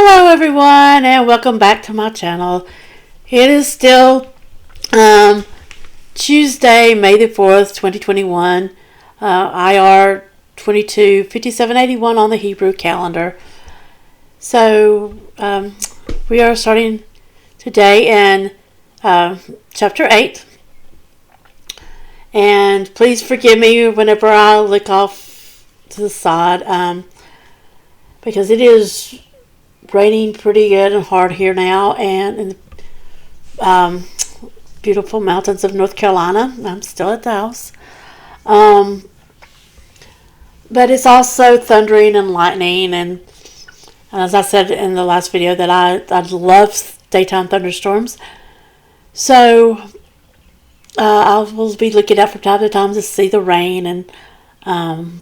Hello everyone and welcome back to my channel. It is still Tuesday, May the 4th, 2021, IR 225781 on the Hebrew calendar. So we are starting today in chapter 8. And please forgive me whenever I look off to the side because it is raining pretty good and hard here now, and in the beautiful mountains of North Carolina. I'm still at the house. But it's also thundering and lightning, and as I said in the last video that I love daytime thunderstorms. So I will be looking out from time to time to see the rain and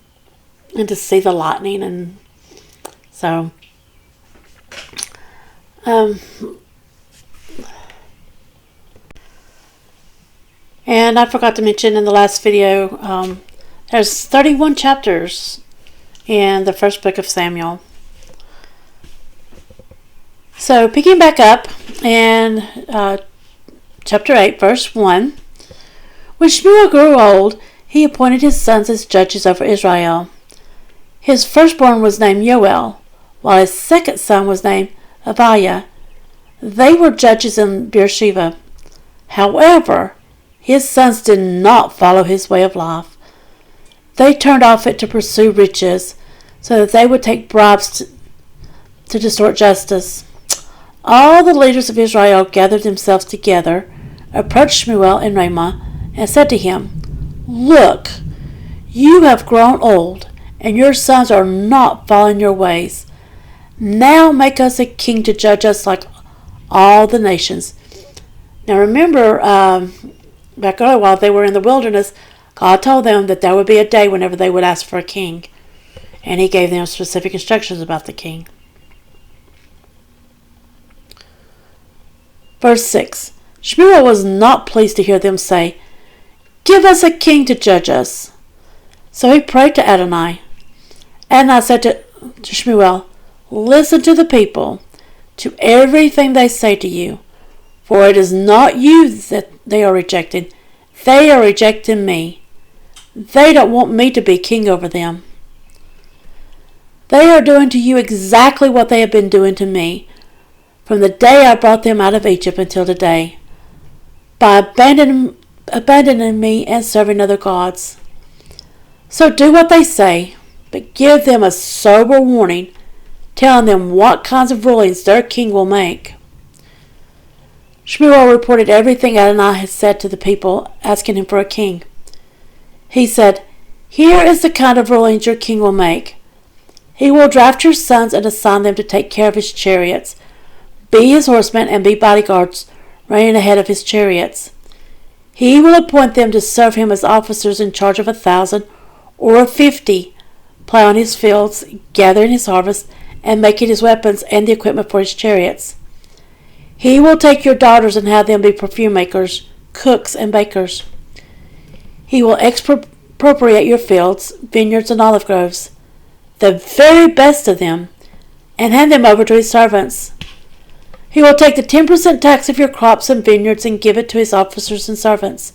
to see the lightning, and so and I forgot to mention in the last video, there's 31 chapters in the first book of Samuel. So picking back up in chapter 8, verse 1, when Shmuel grew old, he appointed his sons as judges over Israel. His firstborn was named Yoel, while his second son was named Abiah. They were judges in Beersheba. However, his sons did not follow his way of life. They turned off it to pursue riches, so that they would take bribes to distort justice. All the leaders of Israel gathered themselves together, approached Shmuel in Ramah, and said to him, "Look, you have grown old, and your sons are not following your ways. Now make us a king to judge us like all the nations." Now remember, back earlier while they were in the wilderness, God told them that there would be a day whenever they would ask for a king. And he gave them specific instructions about the king. Verse 6. Shmuel was not pleased to hear them say, "Give us a king to judge us." So he prayed to Adonai. Adonai said to Shmuel, "Listen to the people, to everything they say to you, for it is not you that they are rejecting. They are rejecting me. They don't want me to be king over them. They are doing to you exactly what they have been doing to me, from the day I brought them out of Egypt until today, by abandoning me and serving other gods. So do what they say, but give them a sober warning, telling them what kinds of rulings their king will make." Shmuel reported everything Adonai had said to the people, asking him for a king. He said, "Here is the kind of rulings your king will make. He will draft your sons and assign them to take care of his chariots, be his horsemen, and be bodyguards running ahead of his chariots. He will appoint them to serve him as officers in charge of 1,000 or of 50, plowing his fields, gathering his harvest, and making his weapons and the equipment for his chariots. He will take your daughters and have them be perfume makers, cooks, and bakers. He will expropriate your fields, vineyards, and olive groves, the very best of them, and hand them over to his servants. He will take the 10% tax of your crops and vineyards and give it to his officers and servants.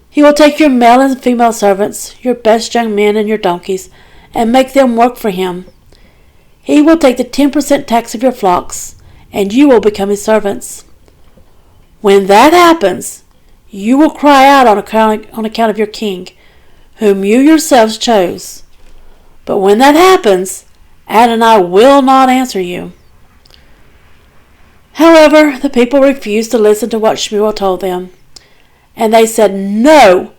He will take your male and female servants, your best young men and your donkeys, and make them work for him. He will take the 10% tax of your flocks, and you will become his servants. When that happens, you will cry out on account of your king, whom you yourselves chose. But when that happens, Adonai will not answer you." However, the people refused to listen to what Shmuel told them. And they said, "No,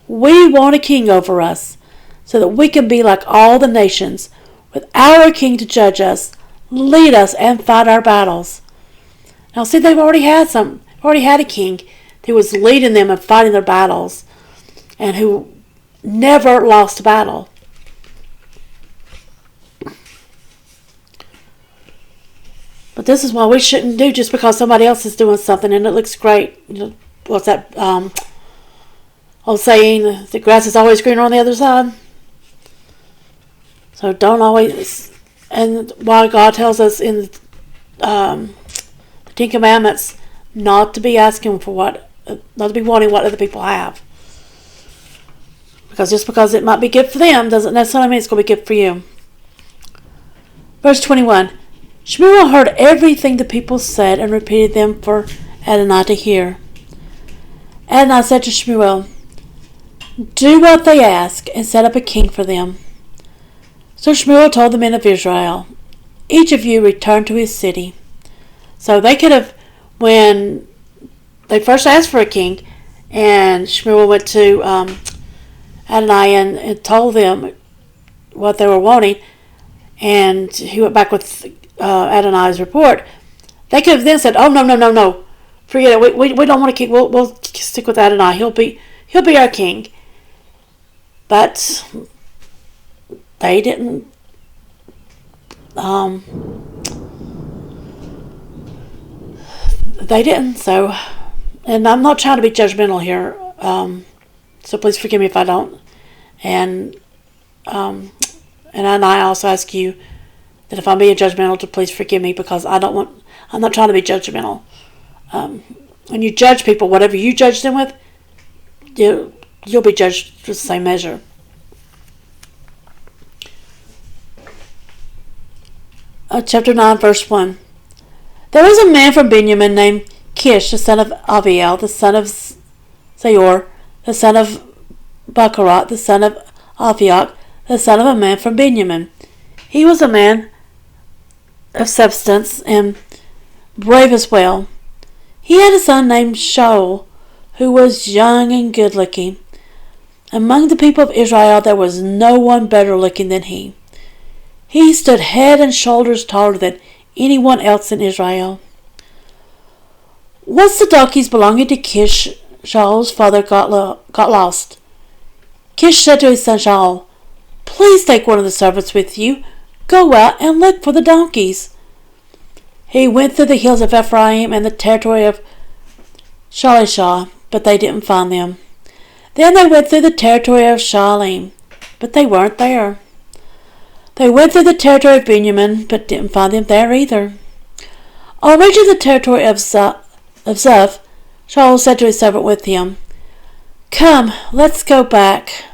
we want a king over us, so that we can be like all the nations, with our king to judge us, lead us, and fight our battles." Now see, they've already had a king who was leading them and fighting their battles, and who never lost a battle. But this is what we shouldn't do just because somebody else is doing something and it looks great. You know, what's that old saying, the grass is always greener on the other side? So don't always, and why God tells us in the Ten Commandments, not to be asking for not to be wanting what other people have. Because just because it might be good for them doesn't necessarily mean it's going to be good for you. Verse 21. Shmuel heard everything the people said and repeated them for Adonai to hear. Adonai said to Shmuel, do what they ask and set up a king for them. So Shmuel told the men of Israel, each of you return to his city. So they could have, when they first asked for a king, and Shmuel went to Adonai and told them what they were wanting, and he went back with Adonai's report, they could have then said, oh, no, forget it, we don't want a king, we'll stick with Adonai, he'll be our king. But they didn't so, and I'm not trying to be judgmental here, so please forgive me if I don't, and I also ask you that if I'm being judgmental to please forgive me, because I'm not trying to be judgmental. When you judge people, whatever you judge them with, you'll be judged for the same measure. Chapter 9, verse 1. There was a man from Benjamin named Kish, the son of Abiel, the son of Zayor, the son of Bakarat, the son of Aviak, the son of a man from Benjamin. He was a man of substance and brave as well. He had a son named Shaul, who was young and good-looking. Among the people of Israel there was no one better looking than he. He stood head and shoulders taller than anyone else in Israel. Once the donkeys belonging to Kish, Shaul's father, got lost. Kish said to his son Shaul, please take one of the servants with you. Go out and look for the donkeys. He went through the hills of Ephraim and the territory of Shalishah, but they didn't find them. Then they went through the territory of Shaalim, but they weren't there. They went through the territory of Benjamin, but didn't find them there either. On reaching the territory of Zuph, Shaul said to his servant with him, come, let's go back.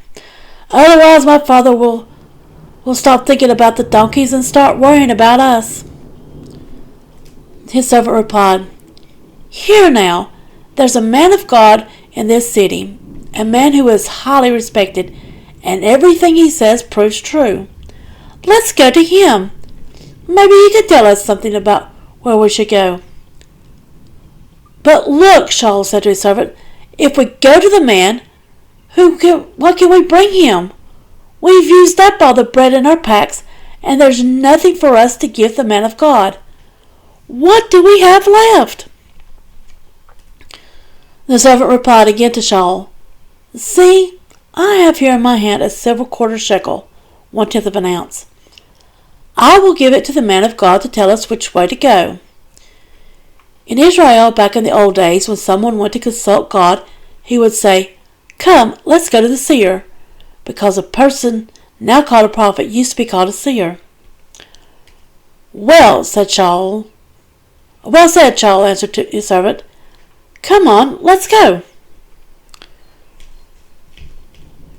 Otherwise my father will stop thinking about the donkeys and start worrying about us. His servant replied, here now, there's a man of God in this city, a man who is highly respected, and everything he says proves true. Let's go to him. Maybe he can tell us something about where we should go. But look, Shaul said to his servant, if we go to the man, what can we bring him? We've used up all the bread in our packs, and there's nothing for us to give the man of God. What do we have left? The servant replied again to Shaul, see, I have here in my hand a silver quarter shekel, 1/10 of an ounce. I will give it to the man of God to tell us which way to go. In Israel, back in the old days, when someone went to consult God, he would say, come, let's go to the seer, because a person now called a prophet used to be called a seer. Well said, Shaul, answered to his servant. Come on, let's go.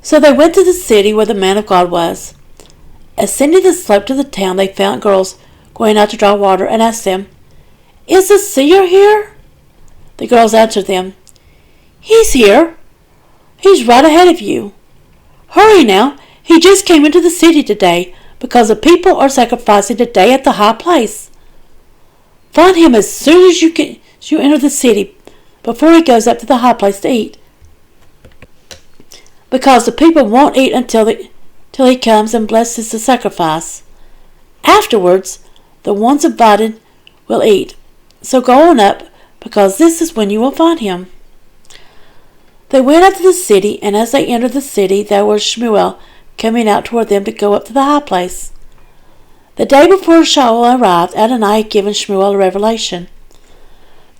So they went to the city where the man of God was. Ascending the slope to the town, they found girls going out to draw water and asked them, is the seer here? The girls answered them, he's here. He's right ahead of you. Hurry now, he just came into the city today because the people are sacrificing today at the high place. Find him as soon as you enter the city before he goes up to the high place to eat. Because the people won't eat until he comes and blesses the sacrifice. Afterwards, the ones invited will eat. So go on up, because this is when you will find him. They went up to the city, and as they entered the city, there was Shmuel coming out toward them to go up to the high place. The day before Shaul arrived, Adonai had given Shmuel a revelation.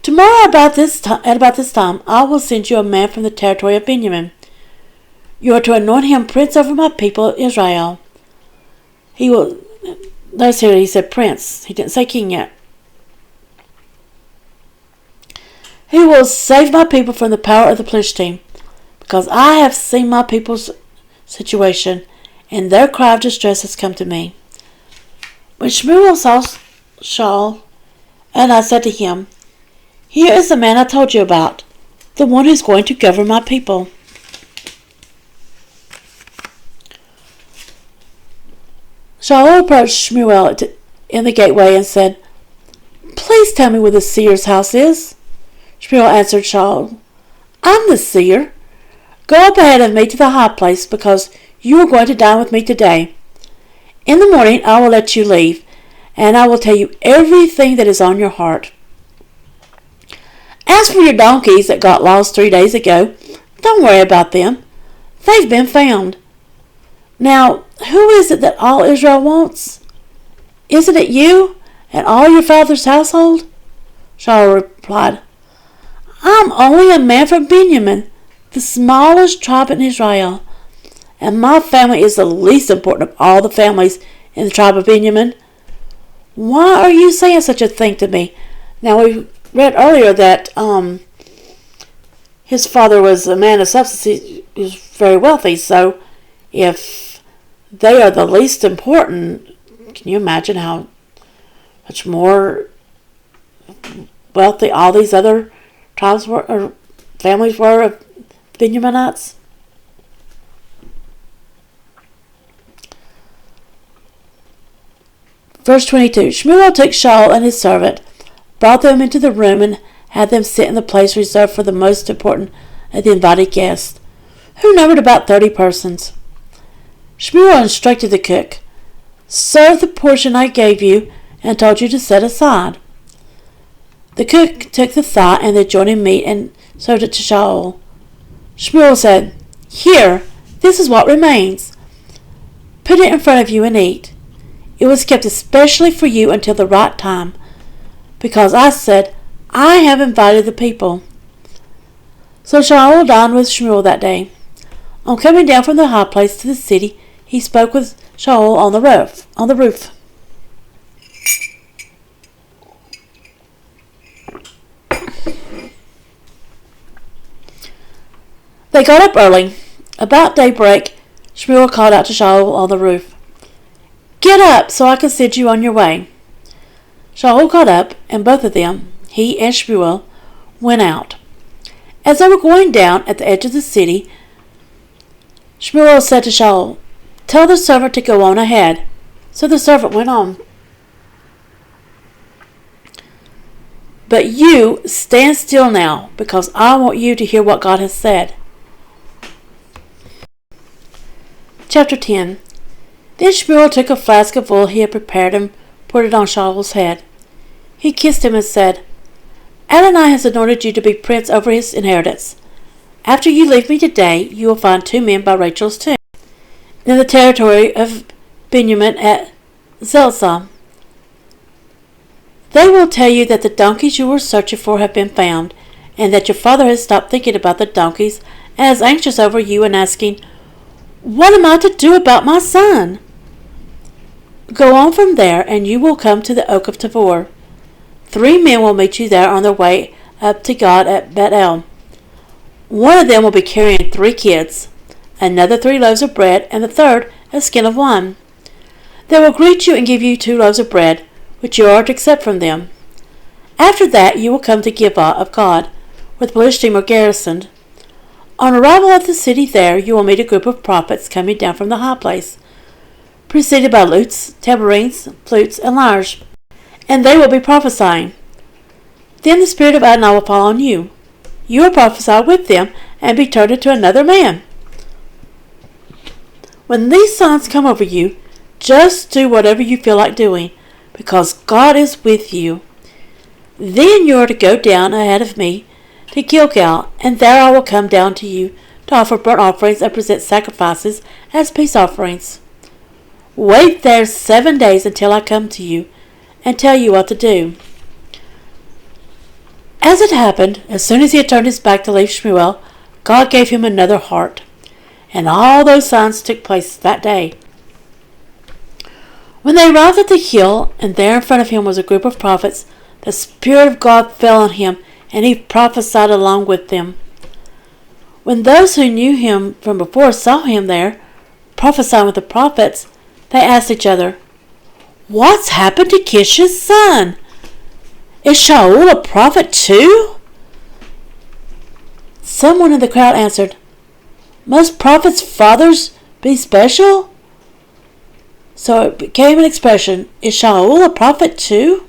Tomorrow at about this time, I will send you a man from the territory of Benjamin. You are to anoint him prince over my people Israel. He will. Notice here he said prince. He didn't say king yet. He will save my people from the power of the Philistine, because I have seen my people's situation, and their cry of distress has come to me. When Shmuel saw Shaul, and I said to him, Here is the man I told you about, the one who is going to govern my people. Shaul approached Shmuel in the gateway and said, Please tell me where the seer's house is. Shmuel answered Shaul, I'm the seer. Go up ahead of me to the high place, because you are going to dine with me today. In the morning I will let you leave, and I will tell you everything that is on your heart. As for your donkeys that got lost 3 days ago, don't worry about them. They've been found. Now, who is it that all Israel wants? Isn't it you and all your father's household? Shaul replied, I'm only a man from Benjamin, the smallest tribe in Israel, and my family is the least important of all the families in the tribe of Benjamin. Why are you saying such a thing to me? Now, we read earlier that his father was a man of substance. He was very wealthy, so if they are the least important, can you imagine how much more wealthy all these other tribes were, or families were of Benjaminites? Verse 22, Shmuel took Shaul and his servant, brought them into the room, and had them sit in the place reserved for the most important of the invited guests, who numbered about 30 persons. Shmuel instructed the cook, Serve the portion I gave you and told you to set aside. The cook took the thigh and the adjoining meat and served it to Shaul. Shmuel said, Here, this is what remains. Put it in front of you and eat. It was kept especially for you until the right time, because I said, I have invited the people. So Shaul dined with Shmuel that day. On coming down from the high place to the city, he spoke with Shaul on the roof. They got up early. About daybreak, Shmuel called out to Shaul on the roof, Get up, so I can send you on your way. Shaul got up, and both of them, he and Shmuel, went out. As they were going down at the edge of the city, Shmuel said to Shaul, Tell the servant to go on ahead. So the servant went on. But you stand still now, because I want you to hear what God has said. Chapter 10. Then Shmuel took a flask of oil he had prepared and poured it on Shaul's head. He kissed him and said, Adonai has anointed you to be prince over his inheritance. After you leave me today, you will find 2 men by Rachel's tomb, in the territory of Benjamin at Zelzah. They will tell you that the donkeys you were searching for have been found, and that your father has stopped thinking about the donkeys and is anxious over you and asking, What am I to do about my son? Go on from there, and you will come to the oak of Tabor. 3 men will meet you there on their way up to God at Bethel. One of them will be carrying 3 kids, another 3 loaves of bread, and the third a skin of wine. They will greet you and give you 2 loaves of bread, which you are to accept from them. After that you will come to Gibeah of God, where the Philistines are garrisoned. On arrival at the city there, you will meet a group of prophets coming down from the high place, preceded by lutes, tambourines, flutes, and lyres, and they will be prophesying. Then the Spirit of Adonai will fall on you. You will prophesy with them and be turned into another man. When these signs come over you, just do whatever you feel like doing, because God is with you. Then you are to go down ahead of me to Gilgal, and there I will come down to you to offer burnt offerings and present sacrifices as peace offerings. Wait there 7 days until I come to you and tell you what to do. As it happened, as soon as he had turned his back to leave Shmuel, God gave him another heart, and all those signs took place that day. When they arrived at the hill, and there in front of him was a group of prophets, the Spirit of God fell on him, and he prophesied along with them. When those who knew him from before saw him there, prophesying with the prophets, they asked each other, "What's happened to Kish's son? Is Shaul a prophet too?" Someone in the crowd answered, "Must prophets' fathers be special?" So it became an expression, "Is Shaul a prophet too?"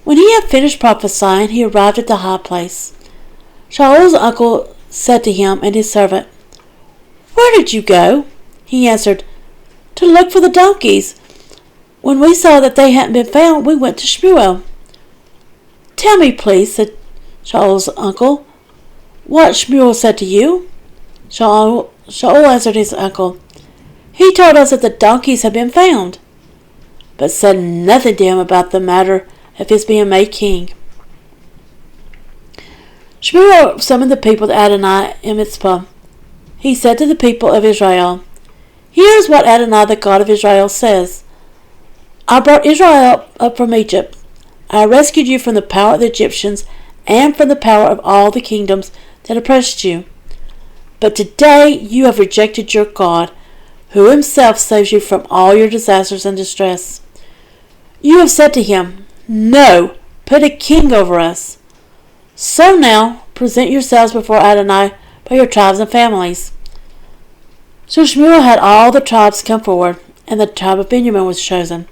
When he had finished prophesying, he arrived at the high place. Shaul's uncle said to him and his servant, "Where did you go?" He answered, "To look for the donkeys. When we saw that they hadn't been found, we went to Shmuel." "Tell me, please," said Shaul's uncle, "what Shmuel said to you." Shaul answered his uncle, "He told us that the donkeys had been found, but said nothing to him about the matter of his being made king." Shmuel summoned the people to Adonai in Mizpah. He said to the people of Israel, "Here is what Adonai, the God of Israel, says. I brought Israel up from Egypt. I rescued you from the power of the Egyptians and from the power of all the kingdoms that oppressed you. But today you have rejected your God, who himself saves you from all your disasters and distress. You have said to him, 'No, put a king over us.' So now present yourselves before Adonai by your tribes and families." So Shmuel had all the tribes come forward, and the tribe of Benjamin was chosen.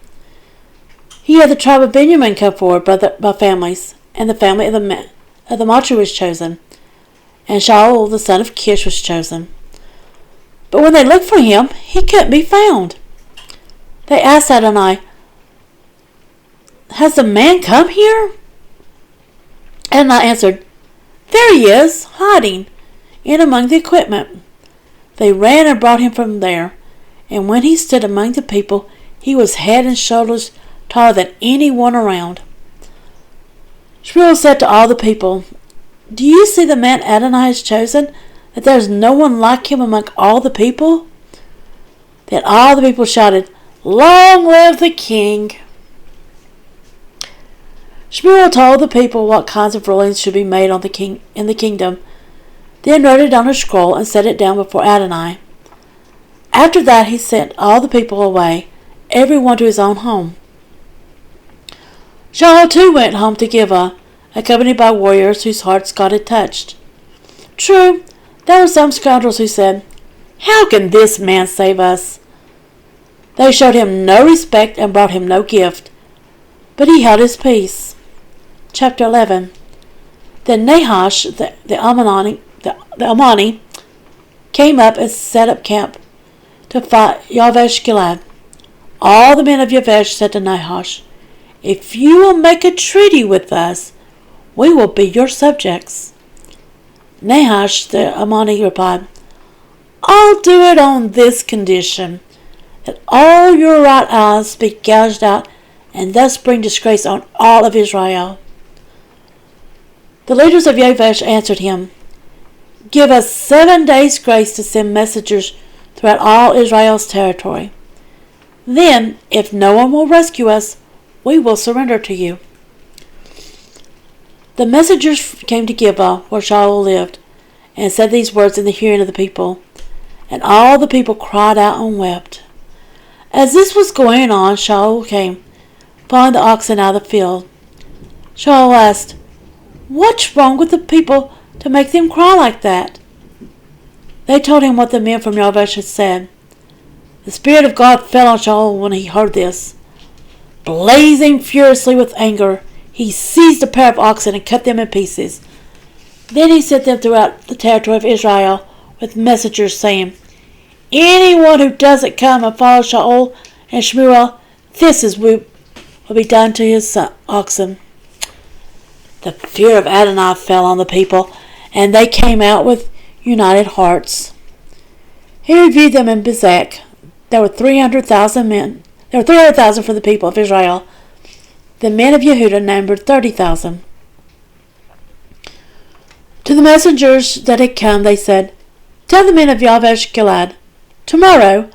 He had the tribe of Benjamin come forward by families, and the family of the Matri was chosen, and Shaul the son of Kish was chosen. But when they looked for him, he couldn't be found. They asked Adonai, "Has the man come here?" Adonai answered, "There he is, hiding in among the equipment." They ran and brought him from there, and when he stood among the people, he was head and shoulders taller than anyone around. Shmuel said to all the people, "Do you see the man Adonai has chosen, that there is no one like him among all the people?" Then all the people shouted, "Long live the king!" Shmuel told the people what kinds of rulings should be made on in the kingdom, then wrote it on a scroll and set it down before Adonai. After that he sent all the people away, every one to his own home. Shaul too went home to Gibeah, accompanied by warriors whose hearts God had touched. True, there were some scoundrels who said, "How can this man save us?" They showed him no respect and brought him no gift, but he held his peace. Chapter 11. Then Nahash the Ammoni came up and set up camp to fight Yavesh Gilead. All the men of Yavesh said to Nahash, "If you will make a treaty with us, we will be your subjects." Nahash the Ammoni replied, "I'll do it on this condition, that all your right eyes be gouged out, and thus bring disgrace on all of Israel." The leaders of Yavesh answered him, "Give us 7 days' grace to send messengers throughout all Israel's territory. Then, if no one will rescue us, we will surrender to you." The messengers came to Gibeah, where Shaul lived, and said these words in the hearing of the people, and all the people cried out and wept. As this was going on, Shaul came, following the oxen out of the field. Shaul asked, "What's wrong with the people to make them cry like that?" They told him what the men from Yavesh had said. The Spirit of God fell on Shaul when he heard this. Blazing furiously with anger, he seized a pair of oxen and cut them in pieces. Then he sent them throughout the territory of Israel with messengers saying, "Anyone who doesn't come and follow Shaul and Shmuel, this is what will be done to his oxen." The fear of Adonai fell on the people, and they came out with united hearts. He reviewed them in Bezek. There were 300,000 men. There were 300,000 for the people of Israel. The men of Yehudah numbered 30,000. To the messengers that had come, they said, "Tell the men of Yavesh Gilead, tomorrow,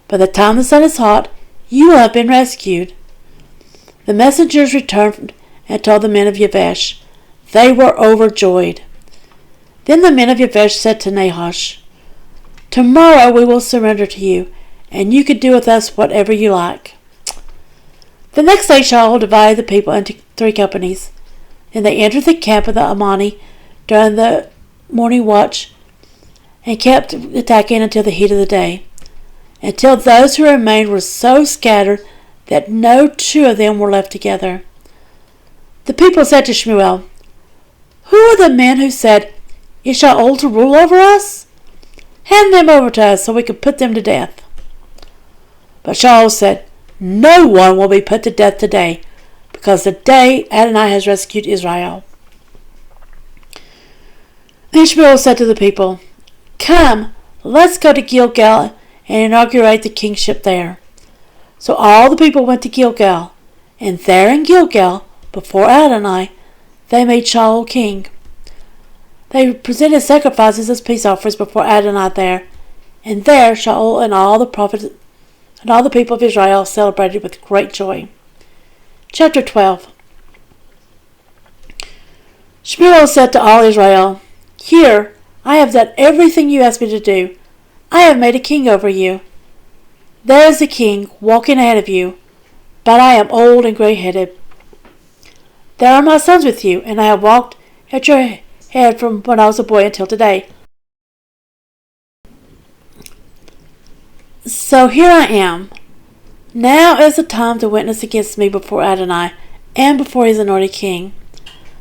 by the time the sun is hot, you will have been rescued." The messengers returned and told the men of Yavesh, They were overjoyed. Then the men of Yabesh said to Nahash, "Tomorrow we will surrender to you, and you can do with us whatever you like." The next day Shaul divided the people into 3 companies. Then they entered the camp of the Ammoni during the morning watch and kept attacking until the heat of the day, until those who remained were so scattered that no 2 of them were left together. The people said to Shmuel, "Who are the men who said, 'Is Shaul to rule over us?' Hand them over to us so we can put them to death." But Shaul said, "No one will be put to death today, because the day Adonai has rescued Israel." Then Shmuel said to the people, "Come, let's go to Gilgal and inaugurate the kingship there." So all the people went to Gilgal, and there in Gilgal, before Adonai, they made Shaul king. They presented sacrifices as peace offerings before Adonai there, and there Shaul and all the prophets and all the people of Israel celebrated with great joy. Chapter 12. Shmuel said to all Israel, "Here, I have done everything you asked me to do. I have made a king over you. There is the king walking ahead of you, but I am old and gray-headed. There are my sons with you, and I have walked at your head from when I was a boy until today. So here I am. Now is the time to witness against me before Adonai and before his anointed king.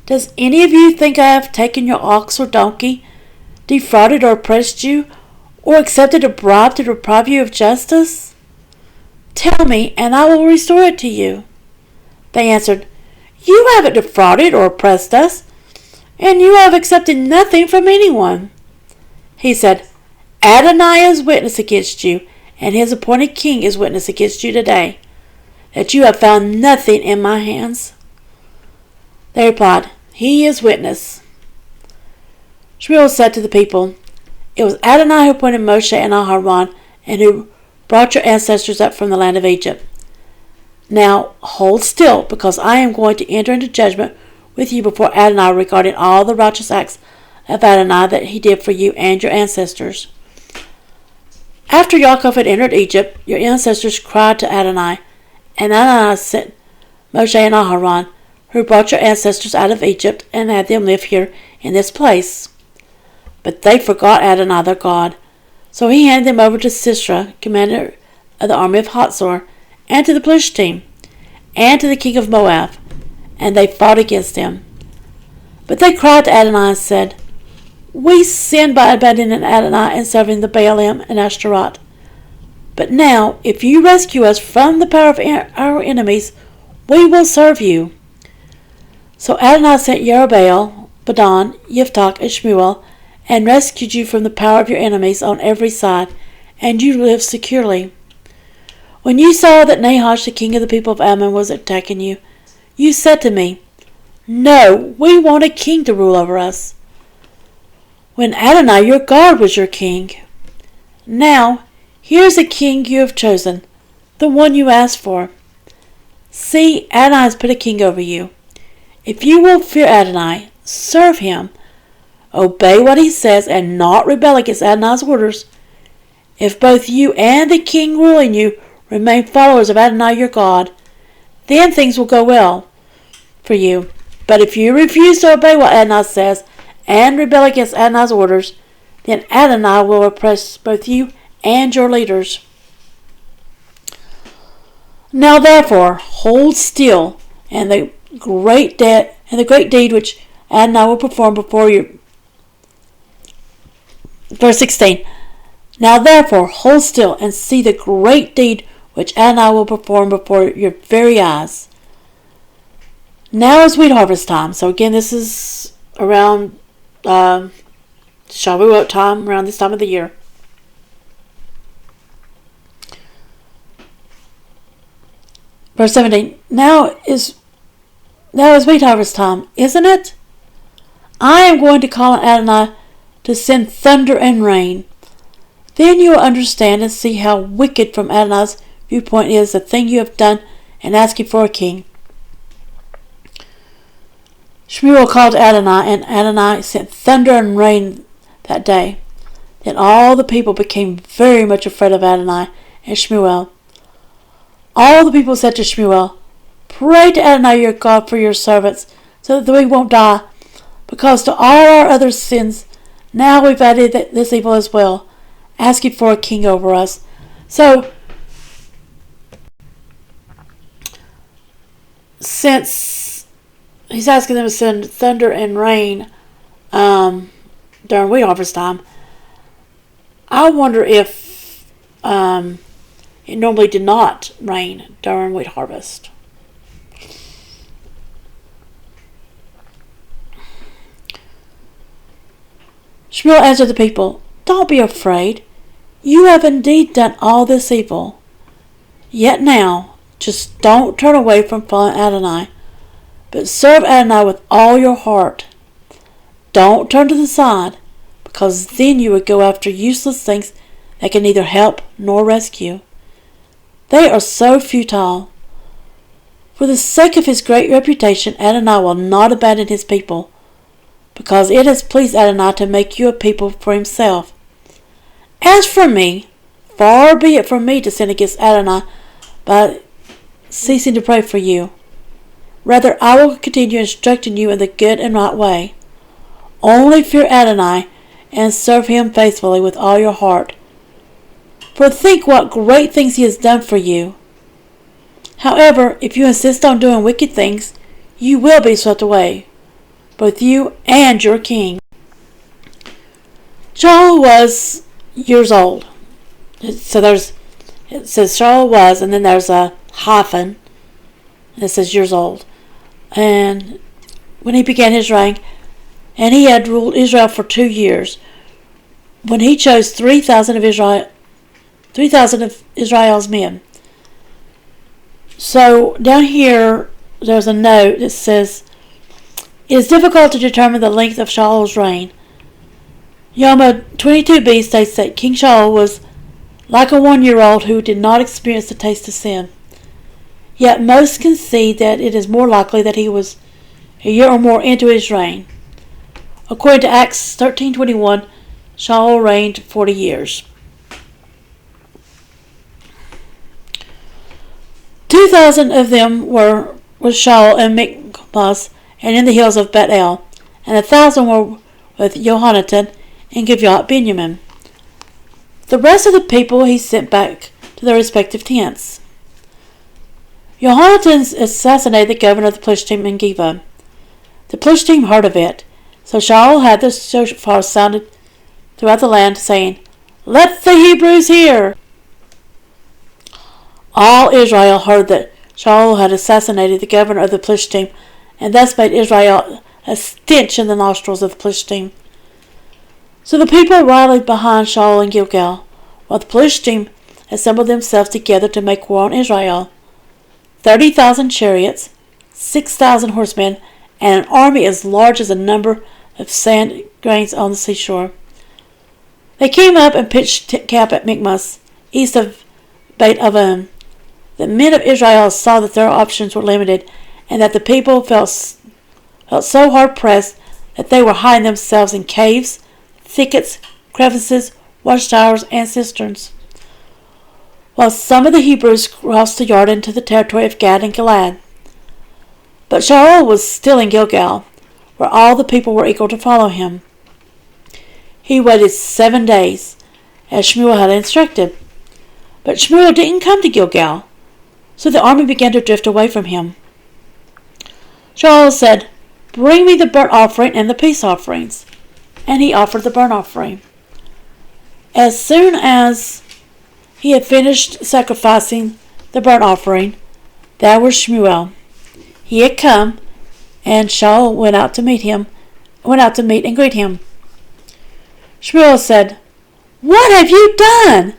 Does any of you think I have taken your ox or donkey, defrauded or oppressed you, or accepted a bribe to deprive you of justice? Tell me, and I will restore it to you." They answered, "You haven't defrauded or oppressed us, and you have accepted nothing from anyone." He said, "Adonai is witness against you, and his appointed king is witness against you today, that you have found nothing in my hands." They replied, "He is witness." Shmuel said to the people, "It was Adonai who appointed Moshe and Aharon, and who brought your ancestors up from the land of Egypt. Now hold still, because I am going to enter into judgment with you before Adonai regarding all the righteous acts of Adonai that he did for you and your ancestors. After Yaakov had entered Egypt, your ancestors cried to Adonai, and Adonai sent Moshe and Aharon, who brought your ancestors out of Egypt and had them live here in this place. But they forgot Adonai their God, so he handed them over to Sisera, commander of the army of Hatzor, and to the Plishtim, and to the king of Moab, and they fought against them. But they cried to Adonai and said, 'We sinned by abandoning Adonai and serving the Baalim and Ashtaroth. But now, if you rescue us from the power of our enemies, we will serve you.' So Adonai sent Jerubbaal, Badon, Yiftach, and Shmuel, and rescued you from the power of your enemies on every side, and you lived securely. When you saw that Nahash, the king of the people of Ammon, was attacking you, you said to me, 'No, we want a king to rule over us,' when Adonai your God was your king. Now, here is a king you have chosen, the one you asked for. See, Adonai has put a king over you. If you will fear Adonai, serve him, obey what he says, and not rebel against Adonai's orders, if both you and the king ruling you remain followers of Adonai your God, then things will go well for you. But if you refuse to obey what Adonai says and rebel against Adonai's orders, then Adonai will oppress both you and your leaders. Now therefore, hold still, and the great deed which Adonai will perform before you." Verse 16. Now therefore, hold still, and see the great deed which Adonai will perform before your very eyes. Now is wheat harvest time. So again, this is around Shavuot time, around this time of the year. Verse 17. Now is wheat harvest time, isn't it? I am going to call on Adonai to send thunder and rain. Then you will understand and see how wicked from Adonai's viewpoint is the thing you have done in asking for a king. Shmuel called Adonai, and Adonai sent thunder and rain that day. Then all the people became very much afraid of Adonai and Shmuel. All the people said to Shmuel, "Pray to Adonai your God for your servants, so that we won't die, because to all our other sins now we've added this evil as well, asking for a king over us." So, since he's asking them to send thunder and rain during wheat harvest time, I wonder if it normally did not rain during wheat harvest. Shmuel answered the people, "Don't be afraid. You have indeed done all this evil. Yet now, just don't turn away from following Adonai, but serve Adonai with all your heart. Don't turn to the side, because then you would go after useless things that can neither help nor rescue. They are so futile. For the sake of his great reputation, Adonai will not abandon his people, because it has pleased Adonai to make you a people for himself. As for me, far be it from me to sin against Adonai by ceasing to pray for you. Rather, I will continue instructing you in the good and right way. Only fear Adonai and serve him faithfully with all your heart. For think what great things he has done for you. However, if you insist on doing wicked things, you will be swept away, both you and your king." Shaul was years old. So it says Shaul was, and then there's a hyphen, and it says years old. And when he began his reign, and he had ruled Israel for 2 years, when he chose 3,000 of Israel's men. So down here, there's a note that says, "It is difficult to determine the length of Shaul's reign." Yoma 22b states that King Shaul was like a 1-year-old who did not experience the taste of sin. Yet most concede that it is more likely that he was a year or more into his reign. According to Acts 13:21, Shaul reigned 40 years. 2,000 of them were with Shaul in Michmas and in the hills of Bethel, and 1,000 were with Jonathan and Gibeah Benjamin. The rest of the people he sent back to their respective tents. Jonathan assassinated the governor of the Plishtim in Gibeah. The Plishtim heard of it, so Shaul had the shofar sounded throughout the land, saying, "Let the Hebrews hear!" All Israel heard that Shaul had assassinated the governor of the Plishtim, and thus made Israel a stench in the nostrils of the Plishtim. So the people rallied behind Shaul in Gilgal, while the Plishtim assembled themselves together to make war on Israel. 30,000 chariots, 6,000 horsemen, and an army as large as the number of sand grains on the seashore. They came up and pitched camp at Michmas, east of Beit Avon. The men of Israel saw that their options were limited, and that the people felt so hard-pressed that they were hiding themselves in caves, thickets, crevices, watchtowers, and cisterns, while some of the Hebrews crossed the Jordan to the territory of Gad and Gilead. But Shaul was still in Gilgal, where all the people were eager to follow him. He waited 7 days, as Shmuel had instructed. But Shmuel didn't come to Gilgal, so the army began to drift away from him. Shaul said, "Bring me the burnt offering and the peace offerings." And he offered the burnt offering. As soon as he had finished sacrificing the burnt offering, there was Shmuel. He had come, and Shaul went out to meet and greet him. Shmuel said, "What have you done?"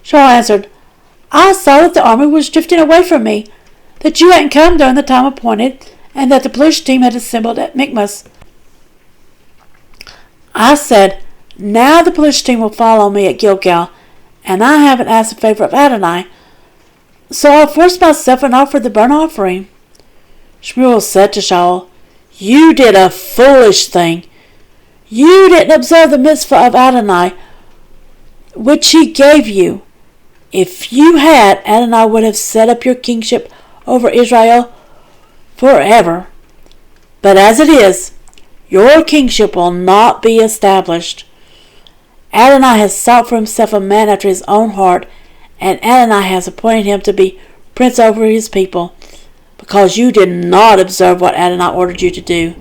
Shaul answered, "I saw that the army was drifting away from me, that you hadn't come during the time appointed, and that the Plishtim had assembled at Michmas. I said, now the Plishtim will follow me at Gilgal, and I haven't asked in favor of Adonai, so I forced myself and offered the burnt offering." Shmuel said to Shaul, You did a foolish thing. You didn't observe the mitzvah of Adonai, which he gave you. If you had, Adonai would have set up your kingship over Israel forever. But as it is, your kingship will not be established. Adonai has sought for himself a man after his own heart, and Adonai has appointed him to be prince over his people, because you did not observe what Adonai ordered you to do.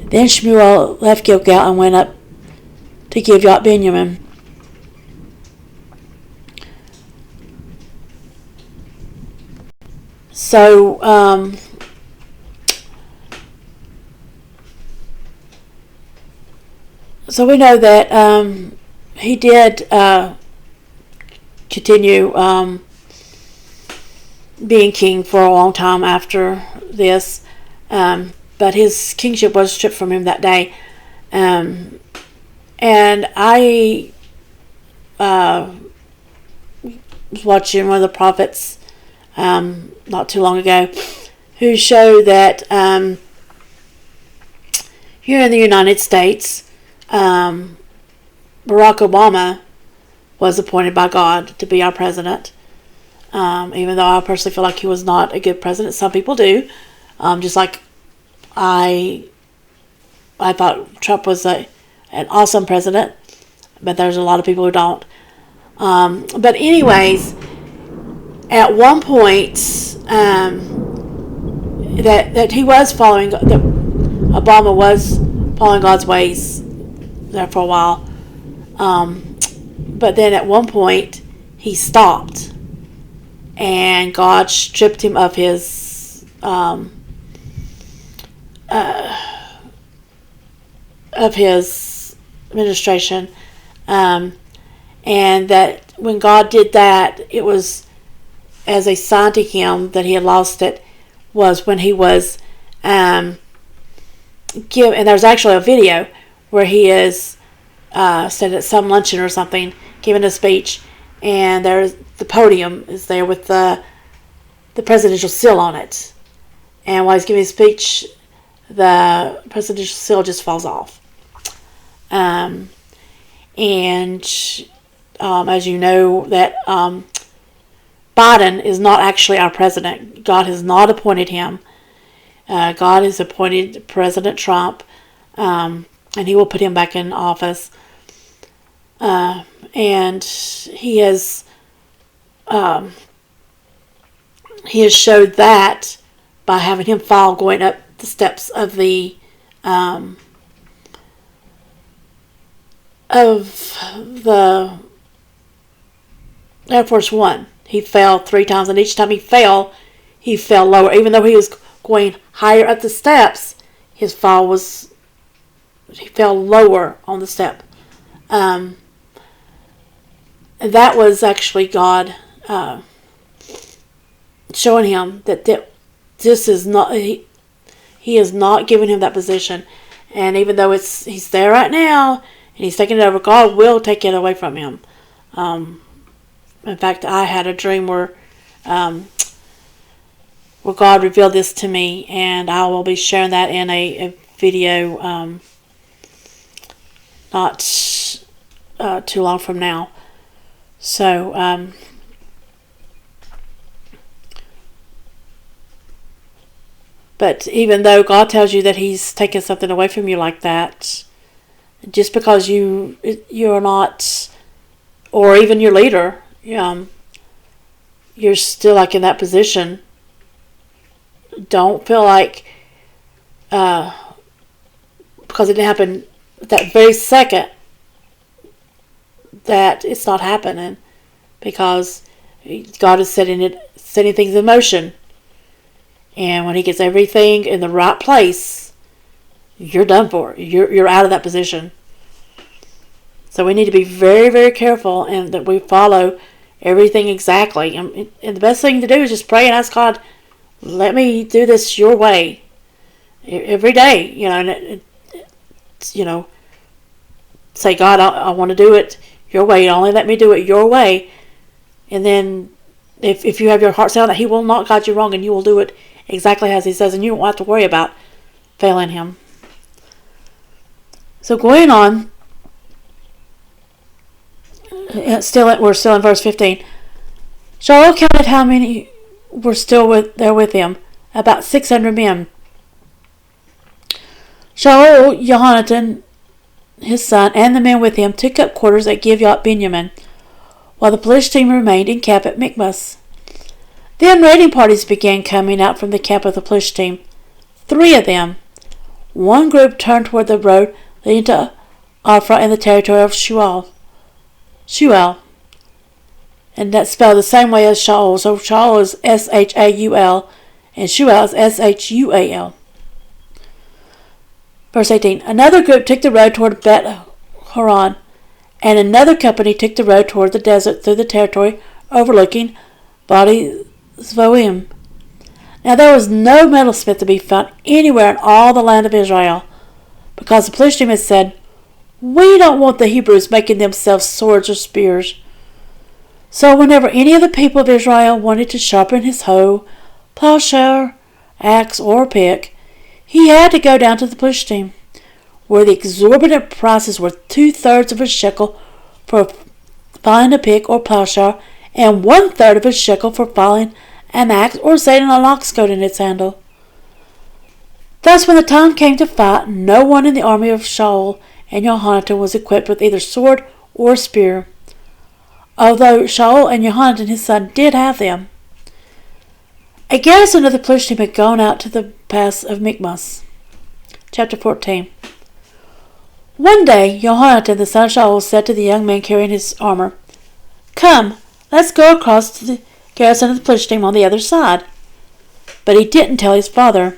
Then Shmuel left Gilgal and went up to Gibeah Benjamin. So we know that he did continue being king for a long time after this, but his kingship was stripped from him that day. And I was watching one of the prophets not too long ago who showed that here in the United States, Barack Obama was appointed by God to be our president. Even though I personally feel like he was not a good president. Some people do. Just like I thought Trump was an awesome president, but there's a lot of people who don't. But anyways, at one point, that he was following, that Obama was following God's ways there for a while. But then at one point, he stopped. And God stripped him of his administration, and that when God did that, it was as a sign to him that he had lost it. Was when he was and there's actually a video where he is said at some luncheon or something, giving a speech, and there's the podium is there with the presidential seal on it. And while he's giving his speech, the presidential seal just falls off. And as you know, that Biden is not actually our president. God has not appointed him. God has appointed President Trump, and he will put him back in office. And he has showed that by having him fall going up the steps of the Air Force One. He fell 3 times, and each time he fell lower. Even though he was going higher up the steps, he fell lower on the step. And that was actually God showing him that this is not, he is not giving him that position. And even though he's there right now and he's taking it over, God will take it away from him. In fact, I had a dream where God revealed this to me, and I will be sharing that in a video not too long from now. So, but even though God tells you that He's taking something away from you like that, just because you're not, or even your leader, you're still like in that position. Don't feel like because it didn't happen that very second that it's not happening, because God is setting things in motion. And when He gets everything in the right place, you're done for. You're out of that position. So we need to be very, very careful, and that we follow everything exactly. And the best thing to do is just pray and ask God, let me do this your way every day. Say, God, I want to do it your way. Only let me do it your way. And then if you have your heart set on that, He will not guide you wrong, and you will do it exactly as He says, and you don't have to worry about failing him. So going on, we're still in verse 15. Shaul counted how many were still there with him, about 600 men. Shaul, Jonathan, his son, and the men with him took up quarters at Gibeath Benjamin, while the Philistines remained in camp at Michmash. Then raiding parties began coming out from the camp of the Philistines. 3 of them. One group turned toward the road leading to Ophrah in the territory of Shual. And that's spelled the same way as Shaul. So Shaul is Shaul, and Shual is Shual. Verse 18. Another group took the road toward Bet Horon, and another company took the road toward the desert through the territory overlooking Badi Zvoim. Now there was no metalsmith to be found anywhere in all the land of Israel, because the Philistines had said, "We don't want the Hebrews making themselves swords or spears." So whenever any of the people of Israel wanted to sharpen his hoe, plowshare, axe, or pick, he had to go down to the Philistines, where the exorbitant prices were 2/3 of a shekel for filing a pick or plowshare, and 1/3 of a shekel for filing an axe or setting an ox goad in its handle. Thus, when the time came to fight, no one in the army of Shaul and Jonathan was equipped with either sword or spear, although Shaul and Jonathan his son did have them. A garrison of the Philistines had gone out to the pass of Michmash. Chapter 14. One day Jonathan the son of Shaul said to the young man carrying his armor, "Come, let's go across to the garrison of the Philistines on the other side." But he didn't tell his father.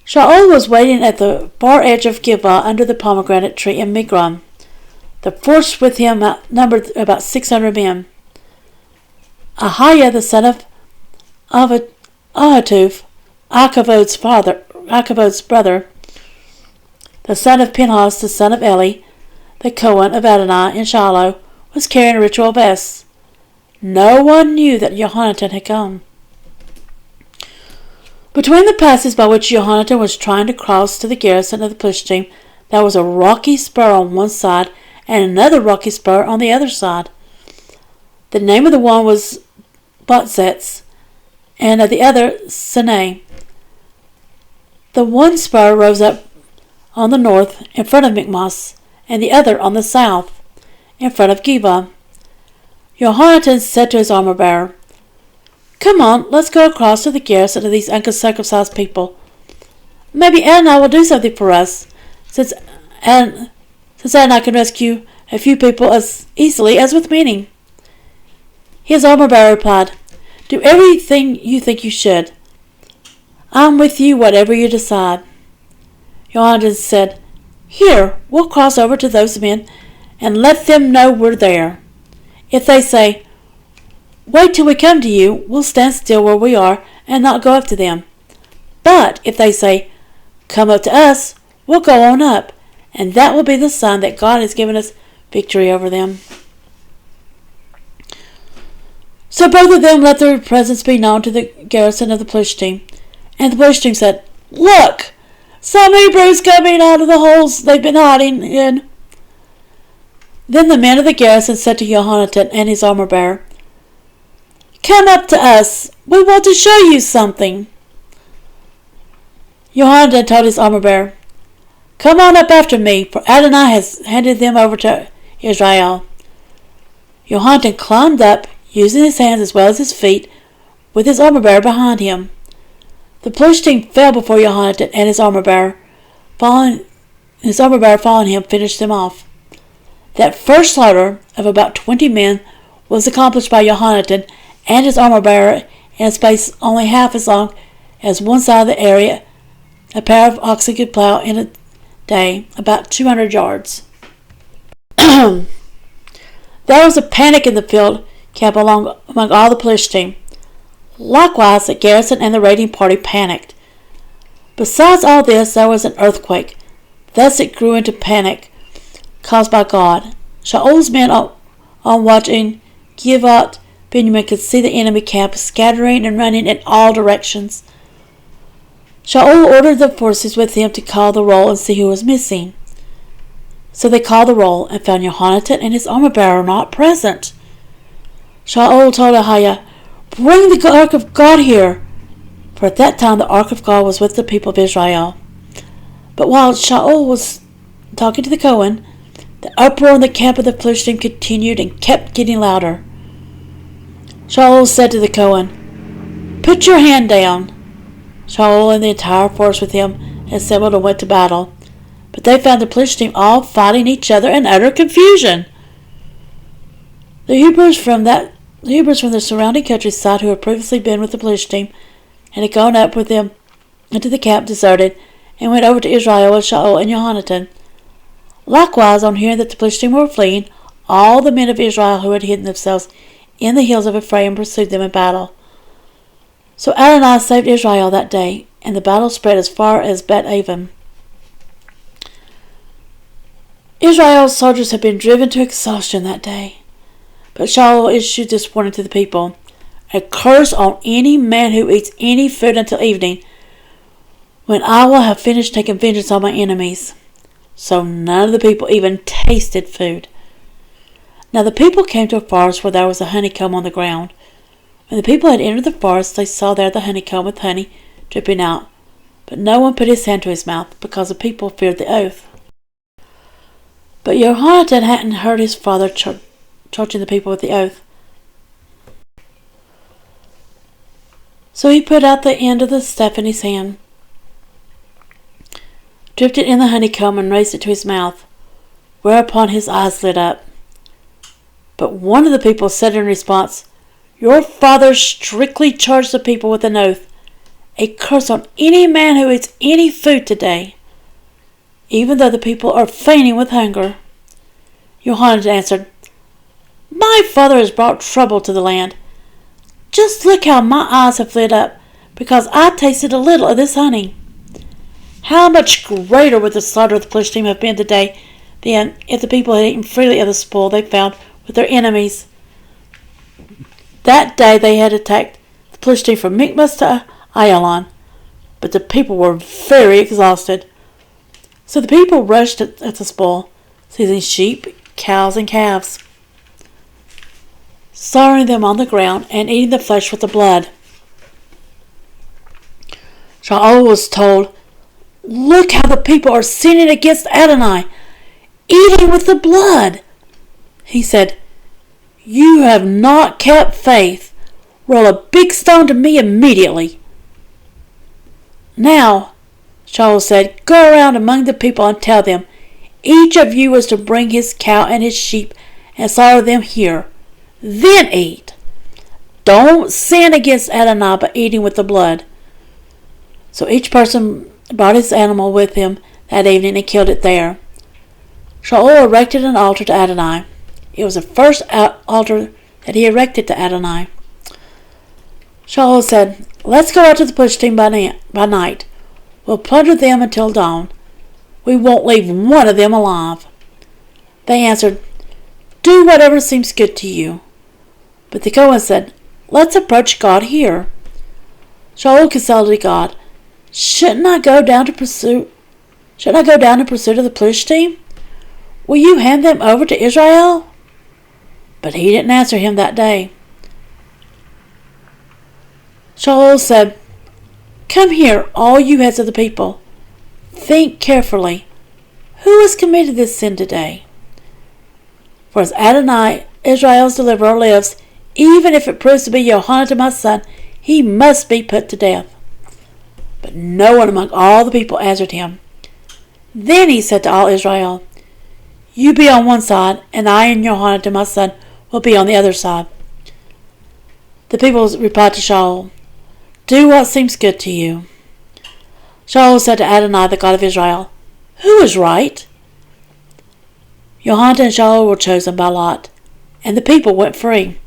Shaul was waiting at the far edge of Gibeah under the pomegranate tree in Migron. The force with him numbered about 600 men. Ahiah, the son of Ahitub, Ichabod's brother, the son of Pinhas, the son of Eli, the Cohen of Adonai in Shiloh, was carrying a ritual vest. No one knew that Jonathan had come. Between the passes by which Jonathan was trying to cross to the garrison of the Philistines, there was a rocky spur on one side and another rocky spur on the other side. The name of the one was Botzetz, and of the other Sinai. The one spur rose up on the north in front of Michmash, and the other on the south in front of Gibeah. Jonathan said to his armor-bearer, "Come on, let's go across to the garrison of these uncircumcised people. Maybe Adonai will do something for us, since Adonai can rescue a few people as easily as with many." His armor-bearer replied, "Do everything you think you should. I'm with you whatever you decide." Jonathan said, "Here, we'll cross over to those men and let them know we're there. If they say, 'Wait till we come to you,' we'll stand still where we are and not go up to them. But if they say, 'Come up to us,' we'll go on up, and that will be the sign that God has given us victory over them." So both of them let their presence be known to the garrison of the Philistines. And the Philistines said, "Look, some Hebrews coming out of the holes they've been hiding in." Then the men of the garrison said to Jonathan and his armor-bearer, "Come up to us. We want to show you something." Jonathan told his armor-bearer, "Come on up after me, for Adonai has handed them over to Israel." Jonathan climbed up, using his hands as well as his feet, with his armor-bearer behind him. The Philistine fell before Jonathan, and his armor-bearer, following him, finished them off. That first slaughter of about 20 men was accomplished by Jonathan and his armor-bearer in a space only half as long as one side of the area a pair of oxen could plow in a day, about 200 yards. There was a panic in the field camp among all the Philistines. Likewise, the garrison and the raiding party panicked. Besides all this, there was an earthquake. Thus it grew into panic caused by God. Shaul's men on watch in Gibeath Benjamin could see the enemy camp scattering and running in all directions. Shaul ordered the forces with him to call the roll and see who was missing. So they called the roll and found Jonathan and his armor-bearer not present. Shaul told Ahiah, "Bring the ark of God here," for at that time the ark of God was with the people of Israel. But while Shaul was talking to the Cohen, the uproar in the camp of the Philistines continued and kept getting louder. Shaul said to the Cohen, "Put your hand down." Shaul and the entire force with him assembled and went to battle. But they found the Philistines all fighting each other in utter confusion. The Hebrews from the surrounding countryside who had previously been with the Philistines and had gone up with them into the camp deserted and went over to Israel with Shaul and Jonathan. Likewise, on hearing that the Philistines were fleeing, all the men of Israel who had hidden themselves in the hills of Ephraim pursued them in battle. So Adonai saved Israel that day, and the battle spread as far as Bet-Aven. Israel's soldiers had been driven to exhaustion that day. But Shaul issued this warning to the people, "A curse on any man who eats any food until evening, when I will have finished taking vengeance on my enemies." So none of the people even tasted food. Now the people came to a forest where there was a honeycomb on the ground. When the people had entered the forest, they saw there the honeycomb with honey dripping out. But no one put his hand to his mouth, because the people feared the oath. But Jonathan hadn't heard his father charging the people with the oath. So he put out the end of the staff in his hand, dipped it in the honeycomb, and raised it to his mouth, whereupon his eyes lit up. But one of the people said in response, "Your father strictly charged the people with an oath, a curse on any man who eats any food today, even though the people are fainting with hunger." Jonathan answered, "My father has brought trouble to the land. Just look how my eyes have lit up, because I tasted a little of this honey. How much greater would the slaughter of the Philistines have been today than if the people had eaten freely of the spoil they found with their enemies." That day they had attacked the Philistines from Michmas to Ayalon, but the people were very exhausted. So the people rushed at the spoil, seizing sheep, cows, and calves, slaughtering them on the ground and eating the flesh with the blood. Shaul was told, "Look how the people are sinning against Adonai, eating with the blood." He said, "You have not kept faith. Roll a big stone to me immediately." "Now," Shaul said, "go around among the people and tell them, each of you is to bring his cow and his sheep and slaughter them here. Then eat. Don't sin against Adonai by eating with the blood." So each person brought his animal with him that evening and killed it there. Shaul erected an altar to Adonai. It was the first altar that he erected to Adonai. Shaul said, "Let's go out to the Philistines by night. We'll plunder them until dawn. We won't leave one of them alive." They answered, "Do whatever seems good to you." But the Cohen said, "Let's approach God here." Shaul consulted God. Shouldn't I go down in pursuit of the Philistines? Will you hand them over to Israel?" But he didn't answer him that day. Shaul said, "Come here, all you heads of the people. Think carefully. Who has committed this sin today? For as Adonai, Israel's deliverer, lives, even if it proves to be Jonathan my son, he must be put to death." But no one among all the people answered him. Then he said to all Israel, "You be on one side, and I and Jonathan my son will be on the other side." The people replied to Shaul, "Do what seems good to you." Shaul said to Adonai, the God of Israel, "Who is right?" Jonathan and Shaul were chosen by lot, and the people went free.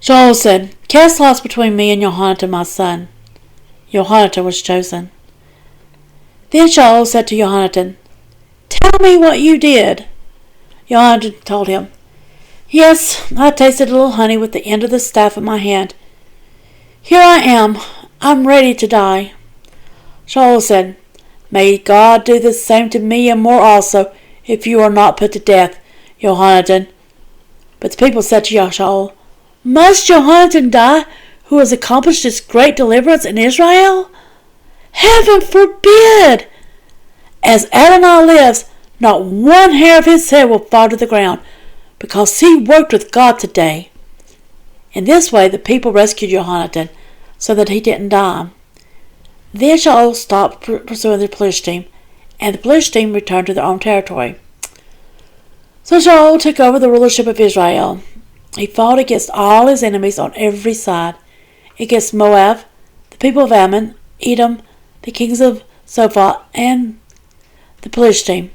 Shaul said, "Cast lots between me and Jonathan my son." Jonathan was chosen. Then Shaul said to Jonathan, "Tell me what you did." Jonathan told him, "Yes, I tasted a little honey with the end of the staff in my hand. Here I am, I'm ready to die." Shaul said, "May God do the same to me and more also, if you are not put to death, Jonathan." But the people said to Shaul, "Must Jonathan die, who has accomplished this great deliverance in Israel? Heaven forbid! As Adonai lives, not one hair of his head will fall to the ground, because he worked with God today." In this way, the people rescued Jonathan, so that he didn't die. Then Shaul stopped pursuing the Philistine, and the Philistine returned to their own territory. So Shaul took over the rulership of Israel. He fought against all his enemies on every side, against Moab, the people of Ammon, Edom, the kings of Zophah, and the Philistine.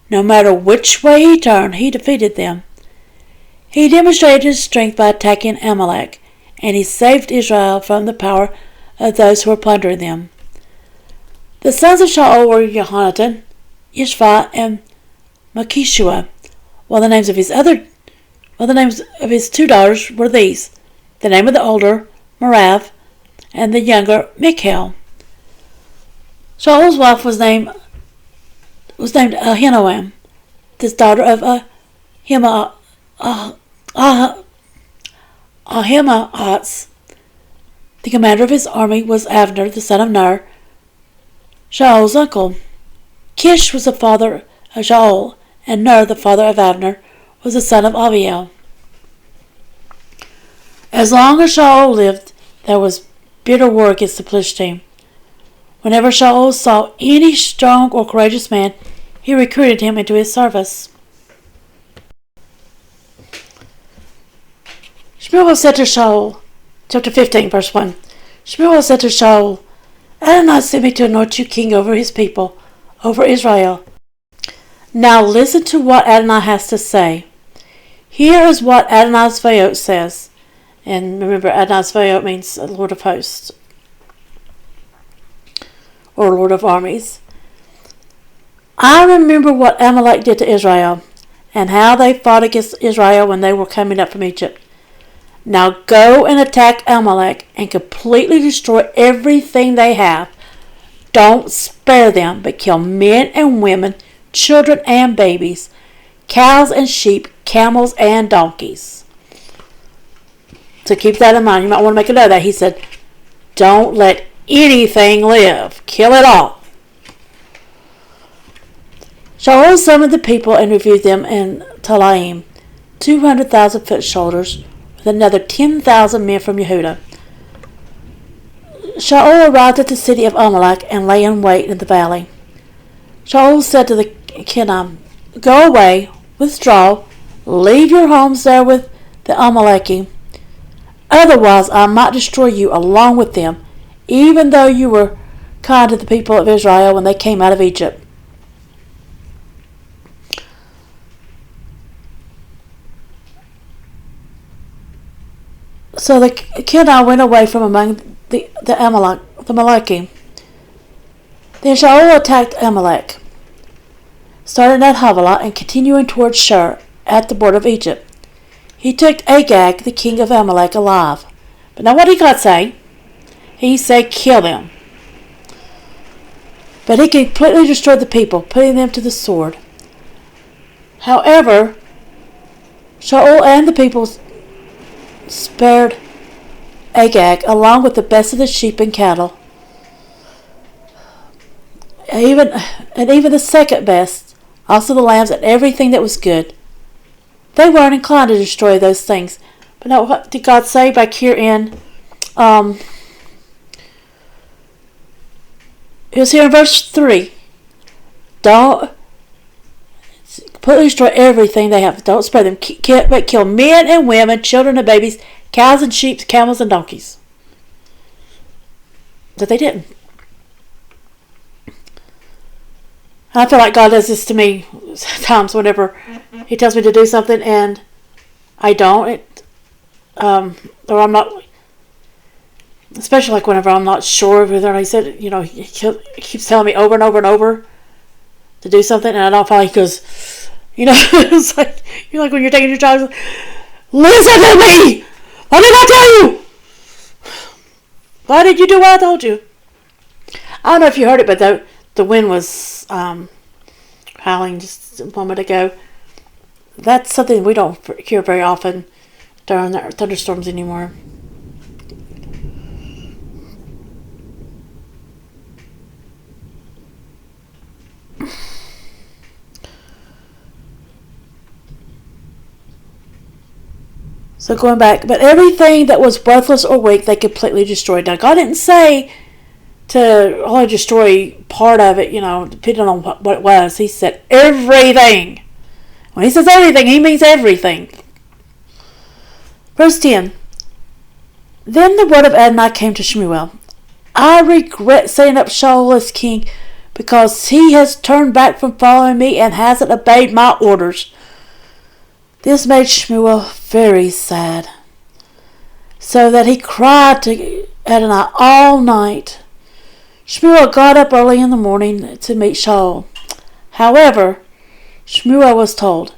No matter which way he turned, he defeated them. He demonstrated his strength by attacking Amalek, and he saved Israel from the power of those who were plundering them. The sons of Shaul were Jonathan, Ishva, and Malchishua, while the names of his two daughters were these: the name of the older, Merav, and the younger, Michal. Shaul's wife was named Ahinoam, this daughter of Ahimaaz. The commander of his army was Abner, the son of Ner, Shaul's uncle. Kish was the father of Shaul, and Ner, the father of Abner, was the son of Abiel. As long as Shaul lived, there was bitter war against the Philistine. Whenever Shaul saw any strong or courageous man, he recruited him into his service. Shmuel said to Shaul, chapter 15, verse 1, Shmuel said to Shaul, "Adonai sent me to anoint you king over his people, over Israel. Now listen to what Adonai has to say. Here is what Adonai Zvaot says." And remember, Adonai Zvaot means Lord of Hosts, or Lord of Armies. "I remember what Amalek did to Israel, and how they fought against Israel when they were coming up from Egypt. Now go and attack Amalek and completely destroy everything they have. Don't spare them, but kill men and women, children and babies, cows and sheep, camels and donkeys." So keep that in mind. You might want to make a note of that. He said, don't let anything live. Kill it all. Shaul summoned the people and reviewed them in Telaim, 200,000 foot soldiers, with another 10,000 men from Yehudah. Shaul arrived at the city of Amalek and lay in wait in the valley. Shaul said to the Kenam, "Go away, withdraw, leave your homes there with the Amaleki. Otherwise I might destroy you along with them, even though you were kind to the people of Israel when they came out of Egypt." So the Kenai went away from among the Amaleki. Then Shaul attacked Amalek, starting at Havilah and continuing towards Shur at the border of Egypt. He took Agag, the king of Amalek, alive. But now what did God say? He said, kill them. But he completely destroyed the people, putting them to the sword. However, Shaul and the people spared Agag, along with the best of the sheep and cattle, even the second best, also the lambs and everything that was good. They weren't inclined to destroy those things. But now, what did God say back here in? It was here in verse 3. Don't completely destroy everything they have. Don't spare them. But kill men and women, children and babies, cows and sheep, camels and donkeys. But they didn't. I feel like God does this to me times whenever He tells me to do something and I don't. Or I'm not, especially like whenever I'm not sure whether He said, He keeps telling me over and over and over to do something, and I don't feel like He goes, it's like, when you're taking your child, listen to me! What did I tell you? Why did you do what I told you? I don't know if you heard it, but the wind was howling just a moment ago. That's something we don't hear very often during the thunderstorms anymore. So going back, but everything that was worthless or weak, they completely destroyed. Now, God didn't say to only destroy part of it, depending on what it was. He said everything. When he says everything, he means everything. Verse 10. Then the word of Adonai came to Shmuel. I regret setting up Shaul as king because he has turned back from following me and hasn't obeyed my orders. This made Shmuel very sad, so that he cried to Adonai all night. Shmuel got up early in the morning to meet Shaul. However, Shmuel was told,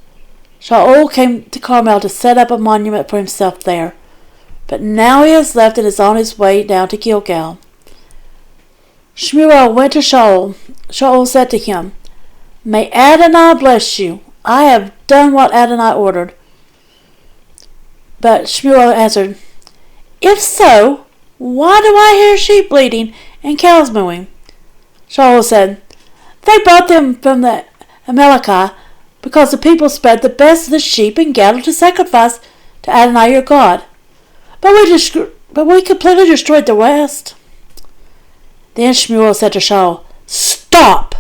Shaul came to Carmel to set up a monument for himself there, but now he has left and is on his way down to Gilgal. Shmuel went to Shaul. Shaul said to him, May Adonai bless you. I have done what Adonai ordered. But Shmuel answered, If so, why do I hear sheep bleating and cows mooing? Shaul said, They brought them from the Amalekah because the people spared the best of the sheep and cattle to sacrifice to Adonai your God. But we completely destroyed the rest. Then Shmuel said to Shaul, Stop!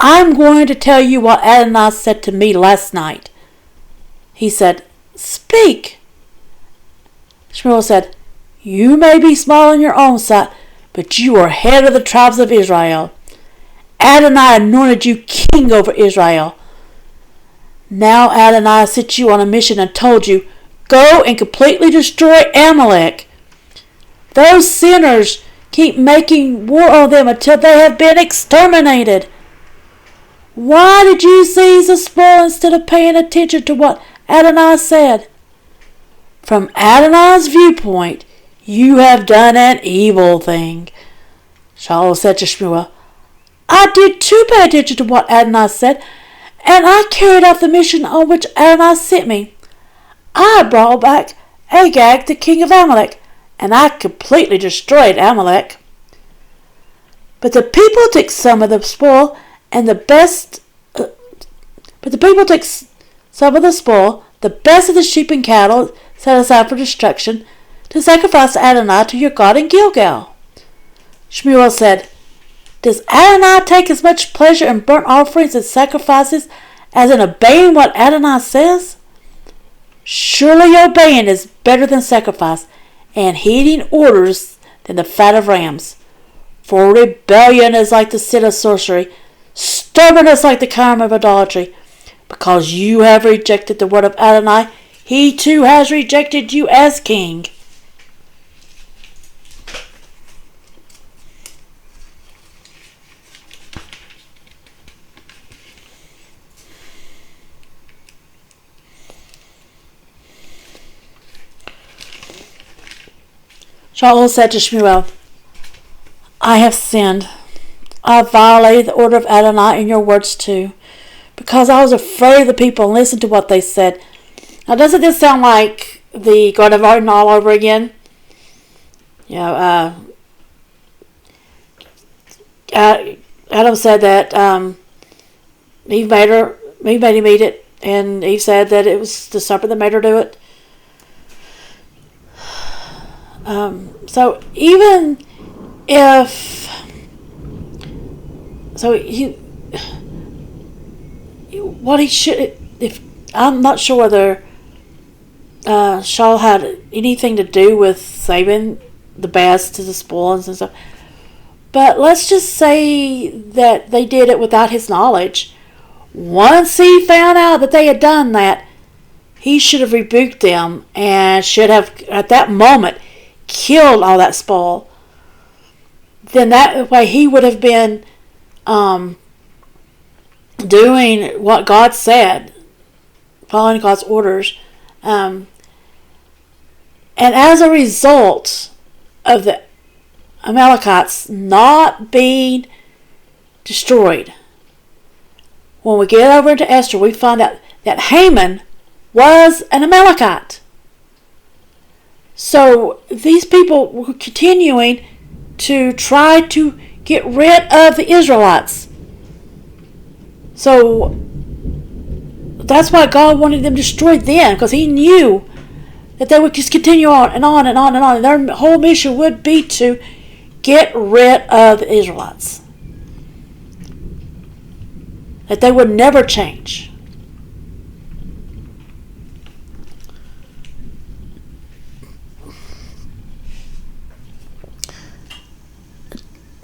I'm going to tell you what Adonai said to me last night. He said, Speak. Shmuel said, You may be small in your own sight, but you are head of the tribes of Israel. Adonai anointed you king over Israel. Now Adonai sent you on a mission and told you, Go and completely destroy Amalek. Those sinners keep making war on them until they have been exterminated. Why did you seize the spoil instead of paying attention to what Adonai said? From Adonai's viewpoint, you have done an evil thing. Shaul said to Shmuel, I did too pay attention to what Adonai said, and I carried out the mission on which Adonai sent me. I brought back Agag, the king of Amalek, and I completely destroyed Amalek. But the people took some of the spoil and the best of the sheep and cattle set aside for destruction, to sacrifice to Adonai to your God in Gilgal. Shmuel said, Does Adonai take as much pleasure in burnt offerings and sacrifices as in obeying what Adonai says? Surely obeying is better than sacrifice, and heeding orders than the fat of rams. For rebellion is like the sin of sorcery, stubbornness like the crime of idolatry. Because you have rejected the word of Adonai, he too has rejected you as king. Shaul said to Shmuel, I have sinned. I violated the order of Adonai in your words too, because I was afraid of the people and listened to what they said. Now, doesn't this sound like the God of Arden all over again? Adam said that Eve made him eat it, and Eve said that it was the serpent that made her do it. So even if I'm not sure whether Shaul had anything to do with saving the best to the spoils and stuff, but let's just say that they did it without his knowledge. Once he found out that they had done that, he should have rebuked them and should have, at that moment, killed all that spoil. Then that way he would have been doing what God said, following God's orders. And as a result of Amalekites not being destroyed. When we get over into Esther, we find out that Haman was an Amalekite. So these people were continuing to try to get rid of the Israelites. So that's why God wanted them destroyed then, because he knew that they would just continue on and on and on and on. And their whole mission would be to get rid of the Israelites. That they would never change.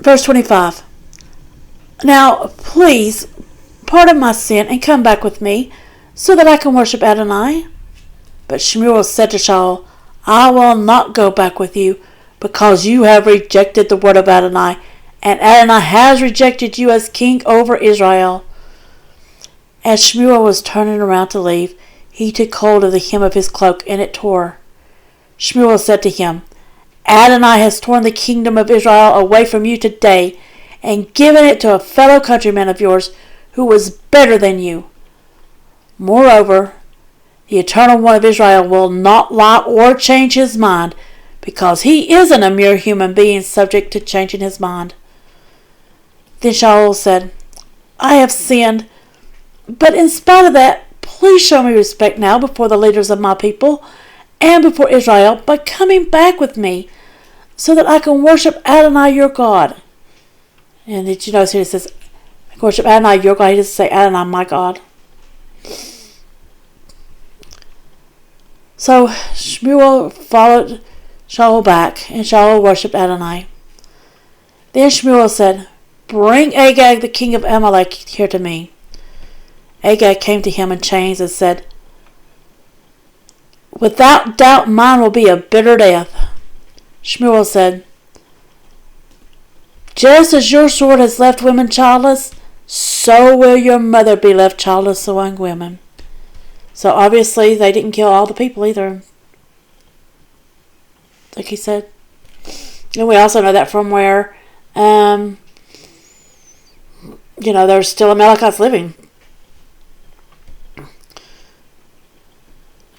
Verse 25. Now, please, pardon my sin and come back with me, so that I can worship Adonai. But Shmuel said to Shaul, I will not go back with you, because you have rejected the word of Adonai, and Adonai has rejected you as king over Israel. As Shmuel was turning around to leave, he took hold of the hem of his cloak, and it tore. Shmuel said to him, Adonai has torn the kingdom of Israel away from you today, and given it to a fellow countryman of yours who was better than you. Moreover, the Eternal One of Israel will not lie or change his mind, because he isn't a mere human being subject to changing his mind. Then Shaul said, I have sinned, but in spite of that, please show me respect now before the leaders of my people and before Israel by coming back with me, so that I can worship Adonai your God. And did you notice here it says, worship Adonai your God? He doesn't say Adonai my God. So Shmuel followed Shaul back, and Shaul worshipped Adonai. Then Shmuel said, Bring Agag the king of Amalek here to me. Agag came to him in chains and said, Without doubt mine will be a bitter death. Shmuel said, Just as your sword has left women childless, so will your mother be left childless among women. So obviously they didn't kill all the people either, like he said. And we also know that from where, there's still Amalekites living.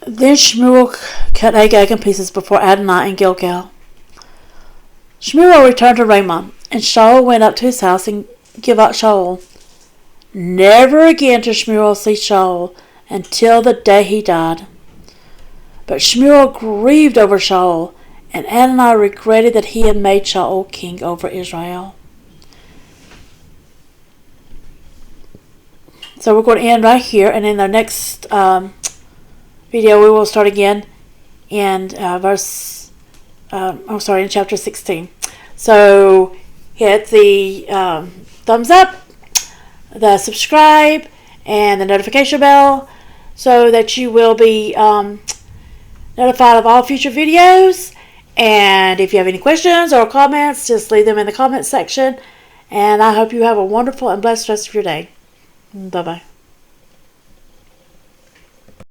Then Shmuel cut Agag in pieces before Adonai in Gilgal. Shmuel returned to Ramah, and Shaul went up to his house and gave out Shaul. Never again did Shmuel see Shaul until the day he died. But Shmuel grieved over Shaul, and Adonai regretted that he had made Shaul king over Israel. So we're going to end right here, and in the next video we will start again in in chapter 16. So hit the thumbs up, the subscribe, and the notification bell, so that you will be notified of all future videos. And if you have any questions or comments, just leave them in the comment section. And I hope you have a wonderful and blessed rest of your day. Bye-bye.